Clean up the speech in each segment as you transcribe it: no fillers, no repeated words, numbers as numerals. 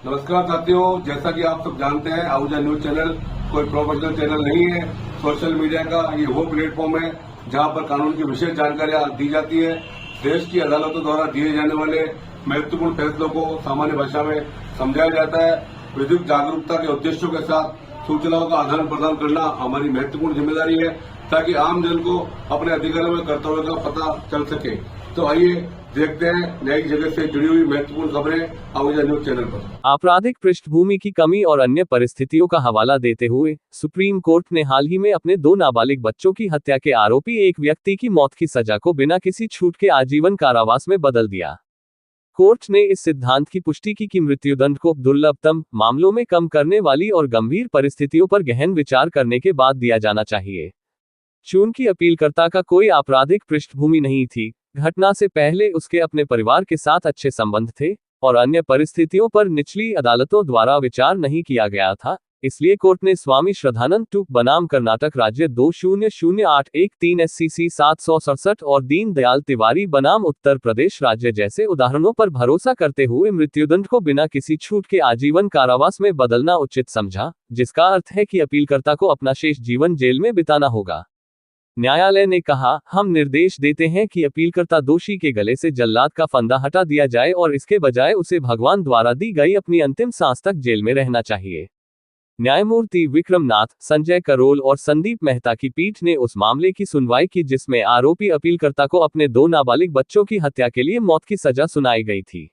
नमस्कार साथियों, जैसा कि आप सब जानते हैं आहूजा न्यूज चैनल कोई प्रोफेशनल चैनल नहीं है। सोशल मीडिया का ये वो प्लेटफॉर्म है जहां पर कानून की विशेष जानकारियां दी जाती है। देश की अदालतों द्वारा दिए जाने वाले महत्वपूर्ण फैसलों को सामान्य भाषा में समझाया जाता है। विधिक जागरूकता के उद्देश्यों के साथ सूचनाओं का आदान प्रदान करना हमारी महत्वपूर्ण जिम्मेदारी है ताकि आम जन को अपने अधिकारों व कर्तव्यों का पता चल सके। तो आइए देखते हैं न्यायिक जगत से जुड़ी हुई महत्वपूर्ण खबरें आहूजा न्यूज चैनल पर। आपराधिक पृष्ठभूमि की कमी और अन्य परिस्थितियों का हवाला देते हुए सुप्रीम कोर्ट ने हाल ही में अपने 2 नाबालिग बच्चों की हत्या के आरोपी एक व्यक्ति की मौत की सजा को बिना किसी छूट के आजीवन कारावास में बदल दिया। कोर्ट ने इस सिद्धांत की पुष्टि की कि मृत्युदंड को दुर्लभतम मामलों में कम करने वाली और गंभीर परिस्थितियों पर गहन विचार करने के बाद दिया जाना चाहिए। चूंकि अपीलकर्ता का कोई आपराधिक पृष्ठभूमि नहीं थी, घटना से पहले उसके अपने परिवार के साथ अच्छे संबंध थे और अन्य परिस्थितियों पर निचली अदालतों द्वारा विचार नहीं किया गया था, इसलिए कोर्ट ने स्वामी श्रद्धानंद टू बनाम कर्नाटक राज्य 200813 SCC 767 और दीन दयाल तिवारी बनाम उत्तर प्रदेश राज्य जैसे उदाहरणों पर भरोसा करते हुए मृत्युदंड को बिना किसी छूट के आजीवन कारावास में बदलना उचित समझा, जिसका अर्थ है कि अपीलकर्ता को अपना शेष जीवन जेल में बिताना होगा। न्यायालय ने कहा, हम निर्देश देते हैं कि अपीलकर्ता दोषी के गले से जल्लाद का फंदा हटा दिया जाए और इसके बजाय उसे भगवान द्वारा दी गई अपनी अंतिम सांस तक जेल में रहना चाहिए। न्यायमूर्ति विक्रमनाथ, संजय करोल और संदीप मेहता की पीठ ने उस मामले की सुनवाई की जिसमें आरोपी अपीलकर्ता को अपने 2 नाबालिग बच्चों की हत्या के लिए मौत की सजा सुनाई गई थी।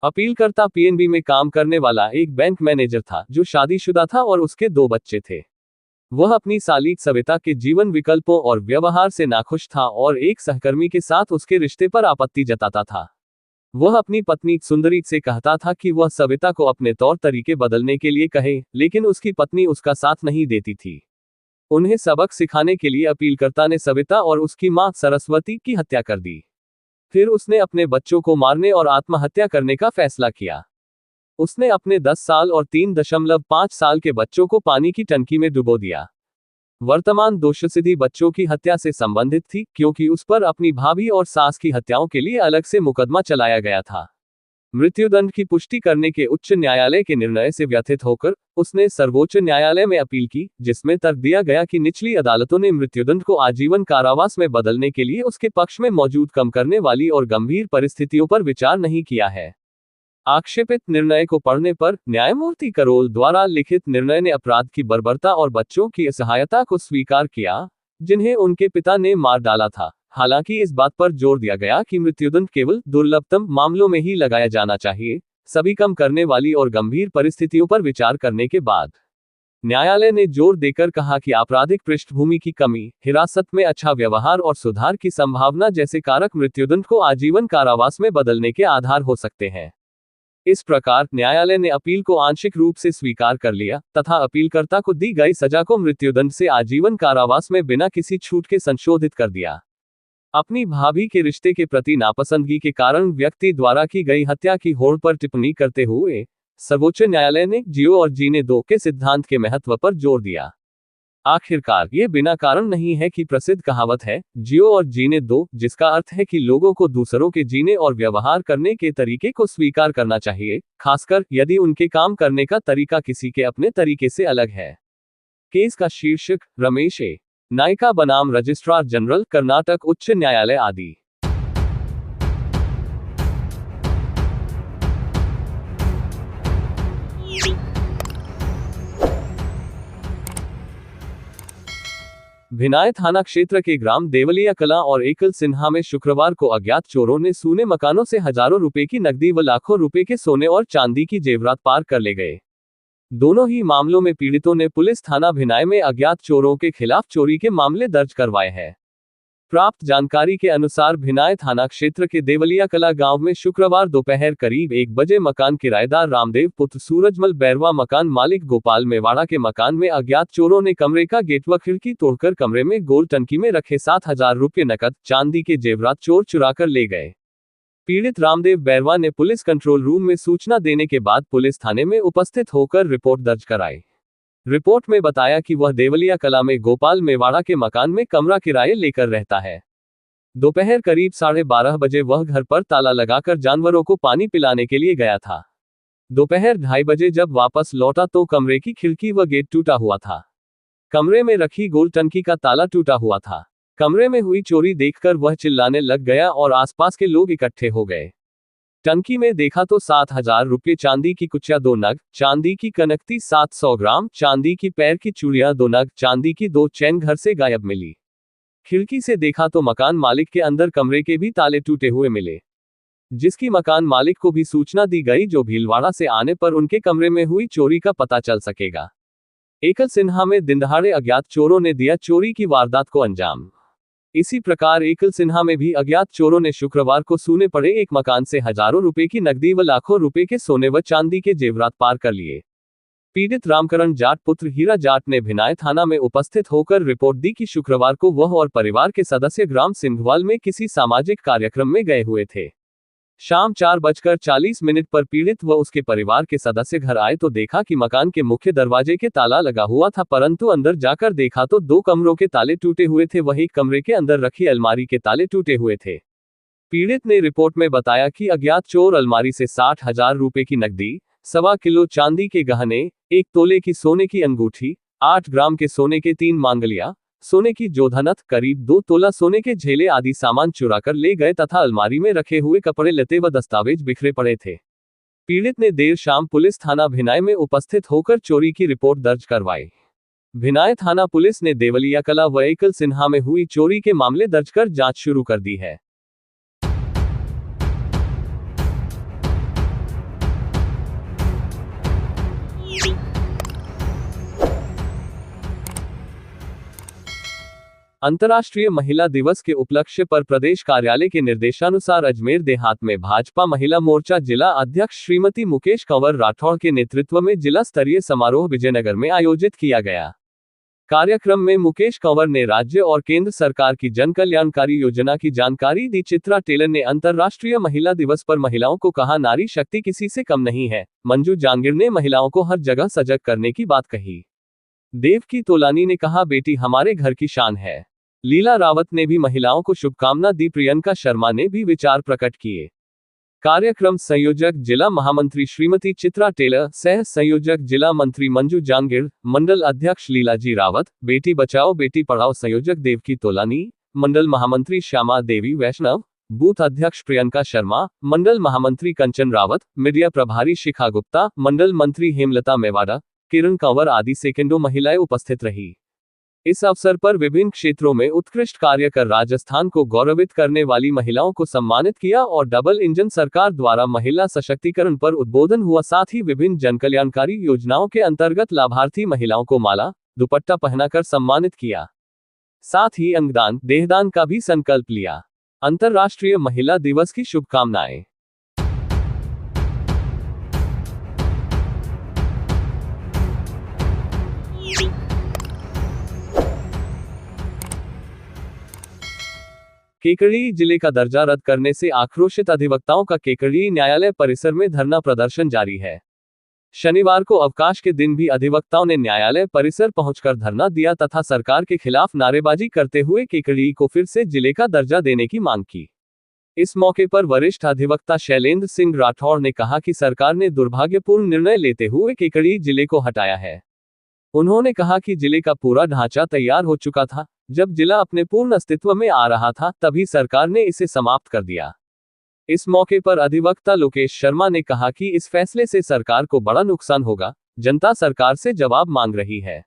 अपीलकर्ता पीएनबी में काम करने वाला एक बैंक मैनेजर था जो शादीशुदा था और उसके 2 बच्चे थे। वह अपनी साली सविता के जीवन विकल्पों और व्यवहार से नाखुश था और एक सहकर्मी के साथ उसके रिश्ते पर आपत्ति जताता था। वह अपनी पत्नी सुंदरी से कहता था कि वह सविता को अपने तौर तरीके बदलने के लिए कहे, लेकिन उसकी पत्नी उसका साथ नहीं देती थी। उन्हें सबक सिखाने के लिए अपीलकर्ता ने सविता और उसकी मां सरस्वती की हत्या कर दी। फिर उसने अपने बच्चों को मारने और आत्महत्या करने का फैसला किया। उसने अपने 10 साल और 3.5 साल के बच्चों को पानी की टंकी में डुबो दिया। वर्तमान दोषसिद्धि बच्चों की हत्या से संबंधित थी क्योंकि उस पर अपनी भाभी और सास की हत्याओं के लिए अलग से मुकदमा चलाया गया था। मृत्युदंड की पुष्टि करने के उच्च न्यायालय के निर्णय से व्यथित होकर उसने सर्वोच्च न्यायालय में अपील की, जिसमें तर्क दिया गया कि निचली अदालतों ने मृत्युदंड को आजीवन कारावास में बदलने के लिए उसके पक्ष में मौजूद कम करने वाली और गंभीर परिस्थितियों पर विचार नहीं किया है। आक्षेपित निर्णय को पढ़ने पर न्यायमूर्ति करोल द्वारा लिखित निर्णय ने अपराध की बर्बरता और बच्चों की असहायता को स्वीकार किया जिन्हें उनके पिता ने मार डाला था। हालांकि इस बात पर जोर दिया गया कि मृत्युदंड केवल दुर्लभतम मामलों में ही लगाया जाना चाहिए, सभी कम करने वाली और गंभीर परिस्थितियों पर विचार करने के बाद। न्यायालय ने जोर देकर कहा कि आपराधिक पृष्ठभूमि की कमी, हिरासत में अच्छा व्यवहार और सुधार की संभावना जैसे कारक मृत्युदंड को आजीवन कारावास में बदलने के आधार हो सकते हैं। इस प्रकार न्यायालय ने अपील को आंशिक रूप से स्वीकार कर लिया तथा अपीलकर्ता को दी गई सजा को मृत्युदंड से आजीवन कारावास में बिना किसी छूट के संशोधित कर दिया। अपनी भाभी के रिश्ते के प्रति नापसंदगी के कारण व्यक्ति द्वारा की गई हत्या की होड़ पर टिप्पणी करते हुए सर्वोच्च न्यायालय ने जियो और जीने दो के सिद्धांत के महत्व पर जोर दिया। आखिरकार ये बिना कारण नहीं है कि प्रसिद्ध कहावत है, जियो और जीने दो, जिसका अर्थ है कि लोगों को दूसरों के जीने और व्यवहार करने के तरीके को स्वीकार करना चाहिए, खासकर यदि उनके काम करने का तरीका किसी के अपने तरीके से अलग है। केस का शीर्षक, रमेश ए. नायका बनाम रजिस्ट्रार जनरल, कर्नाटक उच्च न्यायालय आदि। भिनाय थाना क्षेत्र के ग्राम देवलिया कला और एकल सिन्हा में शुक्रवार को अज्ञात चोरों ने सूने मकानों से हजारों रुपए की नकदी व लाखों रुपए के सोने और चांदी की जेवरात पार कर ले गए। दोनों ही मामलों में पीड़ितों ने पुलिस थाना भिनाय में अज्ञात चोरों के खिलाफ चोरी के मामले दर्ज करवाए हैं। प्राप्त जानकारी के अनुसार भिनाय थाना क्षेत्र के देवलिया कला गांव में शुक्रवार दोपहर करीब 1 बजे मकान किराएदार रामदेव पुत्र सूरजमल बैरवा मकान मालिक गोपाल मेवाड़ा के मकान में अज्ञात चोरों ने कमरे का गेट व खिड़की तोड़कर कमरे में गोल टंकी में रखे 7,000 रुपये नकद चांदी के जेवरात चोर चुरा कर ले गए। पीड़ित रामदेव बैरवा ने पुलिस कंट्रोल रूम में सूचना देने के बाद पुलिस थाने में उपस्थित होकर रिपोर्ट दर्ज कराई। रिपोर्ट में बताया कि वह देवलिया कला में गोपाल मेवाड़ा के मकान में कमरा किराए लेकर रहता है। दोपहर करीब 12:30 बजे वह घर पर ताला लगाकर जानवरों को पानी पिलाने के लिए गया था। दोपहर 2:30 जब वापस लौटा तो कमरे की खिड़की व गेट टूटा हुआ था। कमरे में रखी गोल टंकी का ताला टूटा हुआ था। कमरे में हुई चोरी देखकर वह चिल्लाने लग गया और आसपास के लोग इकट्ठे हो गए। टंकी में देखा तो 7,000 रुपये चांदी की कुचिया 2 नग, चांदी की कनकती 700 ग्राम, चांदी की पैर की चूड़ियां 2 नग, चांदी की 2 चैन घर से गायब मिली। खिड़की से देखा तो मकान मालिक के अंदर कमरे के भी ताले टूटे हुए मिले, जिसकी मकान मालिक को भी सूचना दी गई, जो भीलवाड़ा से आने पर उनके कमरे में हुई चोरी का पता चल सकेगा। एकल सिन्हा में दिनदहाड़े अज्ञात चोरों ने दिया चोरी की वारदात को अंजाम। इसी प्रकार एकल सिन्हा में भी अज्ञात चोरों ने शुक्रवार को सूने पड़े एक मकान से हजारों रुपए की नकदी व लाखों रुपए के सोने व चांदी के जेवरात पार कर लिए। पीड़ित रामकरण जाट पुत्र हीरा जाट ने भिनाय थाना में उपस्थित होकर रिपोर्ट दी कि शुक्रवार को वह और परिवार के सदस्य ग्राम सिंघवाल में किसी सामाजिक कार्यक्रम में गए हुए थे। शाम 4:40 पर पीड़ित व उसके परिवार के सदस्य घर आए तो देखा कि मकान के मुख्य दरवाजे के ताला लगा हुआ था, परंतु अंदर जाकर देखा तो 2 कमरों के ताले टूटे हुए थे, वही कमरे के अंदर रखी अलमारी के ताले टूटे हुए थे। पीड़ित ने रिपोर्ट में बताया कि अज्ञात चोर अलमारी से 60,000 रुपए की नकदी, 1.25 किलो चांदी के गहने, 1 तोले की सोने की अंगूठी, 8 ग्राम के सोने के 3 मांगलिया, सोने की जोधनत, करीब 2 तोला सोने के झेले आदि सामान चुराकर ले गए तथा अलमारी में रखे हुए कपड़े लते व दस्तावेज बिखरे पड़े थे। पीड़ित ने देर शाम पुलिस थाना भिनाय में उपस्थित होकर चोरी की रिपोर्ट दर्ज करवाई। भिनाय थाना पुलिस ने देवलिया कला व एकल सिन्हा में हुई चोरी के मामले दर्ज कर जांच शुरू कर दी है। अंतर्राष्ट्रीय महिला दिवस के उपलक्ष्य पर प्रदेश कार्यालय के निर्देशानुसार अजमेर देहात में भाजपा महिला मोर्चा जिला अध्यक्ष श्रीमती मुकेश कंवर राठौड़ के नेतृत्व में जिला स्तरीय समारोह विजयनगर में आयोजित किया गया। कार्यक्रम में मुकेश कंवर ने राज्य और केंद्र सरकार की जन कल्याणकारी योजना की जानकारी दी। चित्रा टेलर ने अंतर्राष्ट्रीय महिला दिवस पर महिलाओं को कहा, नारी शक्ति किसी से कम नहीं है। मंजू जांगिर ने महिलाओं को हर जगह सजग करने की बात कही। देवकी तोलानी ने कहा, बेटी हमारे घर की शान है। लीला रावत ने भी महिलाओं को शुभकामना दी। प्रियंका शर्मा ने भी विचार प्रकट किए। कार्यक्रम संयोजक जिला महामंत्री श्रीमती चित्रा टेलर, सह संयोजक जिला मंत्री मंजू जांगिर, मंडल अध्यक्ष लीलाजी रावत, बेटी बचाओ बेटी पढ़ाओ संयोजक देवकी तोलानी, मंडल महामंत्री श्यामा देवी वैष्णव, बूथ अध्यक्ष प्रियंका शर्मा, मंडल महामंत्री कंचन रावत, मीडिया प्रभारी शिखा गुप्ता, मंडल मंत्री हेमलता मेवाड़ा, किरण कंवर आदि सैकड़ों महिलाएं उपस्थित रही। इस अवसर पर विभिन्न क्षेत्रों में उत्कृष्ट कार्य कर राजस्थान को गौरवित करने वाली महिलाओं को सम्मानित किया और डबल इंजन सरकार द्वारा महिला सशक्तिकरण पर उद्बोधन हुआ। साथ ही विभिन्न जनकल्याणकारी योजनाओं के अंतर्गत लाभार्थी महिलाओं को माला, दुपट्टा पहनाकर सम्मानित किया। साथ ही अंगदान, देहदान का भी संकल्प लिया। अंतर्राष्ट्रीय महिला दिवस की शुभकामनाएं। केकड़ी जिले का दर्जा रद्द करने से आक्रोशित अधिवक्ताओं का केकड़ी न्यायालय परिसर में धरना प्रदर्शन जारी है। शनिवार को अवकाश के दिन भी अधिवक्ताओं ने न्यायालय परिसर पहुंचकर धरना दिया तथा सरकार के खिलाफ नारेबाजी करते हुए केकड़ी को फिर से जिले का दर्जा देने की मांग की। इस मौके पर वरिष्ठ अधिवक्ता शैलेंद्र सिंह राठौड़ ने कहा कि सरकार ने दुर्भाग्यपूर्ण निर्णय लेते हुए केकड़ी जिले को हटाया है। उन्होंने कहा कि जिले का पूरा ढांचा तैयार हो चुका था। जब जिला अपने पूर्ण अस्तित्व में आ रहा था तभी सरकार ने इसे समाप्त कर दिया। इस मौके पर अधिवक्ता लोकेश शर्मा ने कहा कि इस फैसले से सरकार को बड़ा नुकसान होगा। जनता सरकार से जवाब मांग रही है।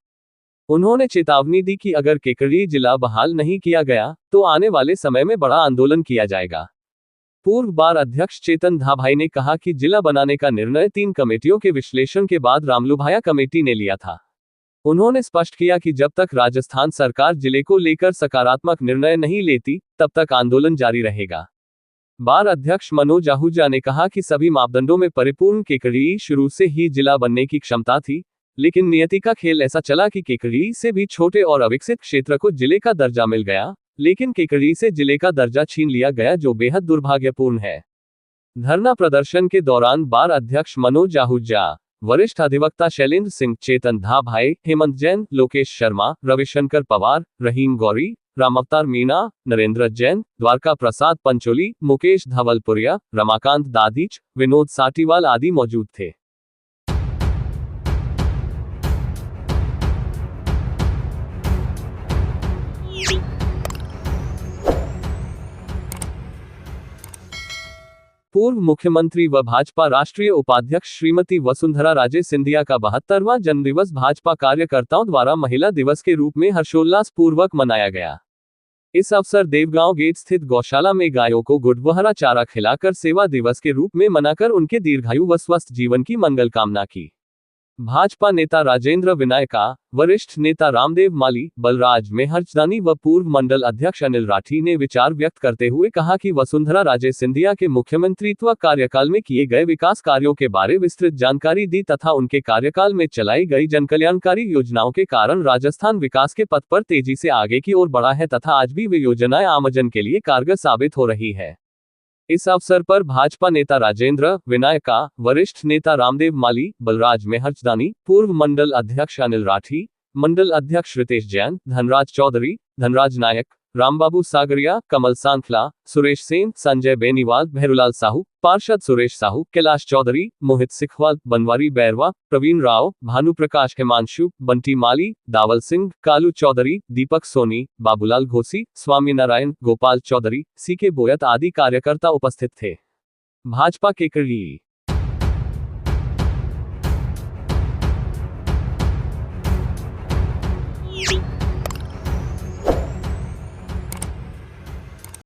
उन्होंने चेतावनी दी कि अगर केकड़ी जिला बहाल नहीं किया गया तो आने वाले समय में बड़ा आंदोलन किया जाएगा। पूर्व बार अध्यक्ष चेतन धाभाई ने कहा कि जिला बनाने का निर्णय 3 कमेटियों के विश्लेषण के बाद रामलुभाया कमेटी ने लिया था। उन्होंने स्पष्ट किया कि जब तक राजस्थान सरकार जिले को लेकर सकारात्मक निर्णय नहीं लेती तब तक आंदोलन जारी रहेगा। बार अध्यक्ष मनोज आहूजा ने कहा कि सभी मापदंडों में परिपूर्ण केकड़ी शुरू से ही जिला बनने की क्षमता थी, लेकिन नियति का खेल ऐसा चला कि केकड़ी से भी छोटे और अविकसित क्षेत्र को जिले का दर्जा मिल गया, लेकिन केकड़ी से जिले का दर्जा छीन लिया गया, जो बेहद दुर्भाग्यपूर्ण है। धरना प्रदर्शन के दौरान बार अध्यक्ष मनोज आहूजा, वरिष्ठ अधिवक्ता शैलेंद्र सिंह, चेतन धाभाई, हेमंत जैन, लोकेश शर्मा, रविशंकर पवार, रहीम गौरी, रामावतार मीणा, नरेंद्र जैन, द्वारका प्रसाद पंचोली, मुकेश धवलपुरिया, रमाकांत दादीच, विनोद साटीवाल आदि मौजूद थे। पूर्व मुख्यमंत्री व भाजपा राष्ट्रीय उपाध्यक्ष श्रीमती वसुंधरा राजे सिंधिया का 72वां जन्मदिवस भाजपा कार्यकर्ताओं द्वारा महिला दिवस के रूप में हर्षोल्लास पूर्वक मनाया गया। इस अवसर देवगांव गेट स्थित गौशाला में गायों को गुड़वहरा चारा खिलाकर सेवा दिवस के रूप में मनाकर उनके दीर्घायु व स्वस्थ जीवन की मंगल कामना की। भाजपा नेता राजेंद्र विनायका, वरिष्ठ नेता रामदेव माली, बलराज मेहरचंदानी व पूर्व मंडल अध्यक्ष अनिल राठी ने विचार व्यक्त करते हुए कहा कि वसुंधरा राजे सिंधिया के मुख्यमंत्रित्व कार्यकाल में किए गए विकास कार्यों के बारे विस्तृत जानकारी दी तथा उनके कार्यकाल में चलाई गई जनकल्याणकारी योजनाओं के कारण राजस्थान विकास के पथ पर तेजी से आगे की ओर बढ़ा है तथा आज भी वे योजनाएं आमजन के लिए कारगर साबित हो रही है। इस अवसर पर भाजपा नेता राजेंद्र विनायका, वरिष्ठ नेता रामदेव माली, बलराज मेहरचंदानी, पूर्व मंडल अध्यक्ष अनिल राठी, मंडल अध्यक्ष रितेश जैन, धनराज चौधरी, धनराज नायक, रामबाबू सागरिया, कमल सांखला, सुरेश सेन, संजय बेनीवाल, भैरूलाल साहू, पार्षद सुरेश साहू, कैलाश चौधरी, मोहित सिखवाल, बनवारी बैरवा, प्रवीण राव, भानु प्रकाश, हिमांशु, बंटी माली, दावल सिंह, कालू चौधरी, दीपक सोनी, बाबूलाल घोसी, स्वामी नारायण, गोपाल चौधरी, सीके बोयत आदि कार्यकर्ता उपस्थित थे। भाजपा के कड़ी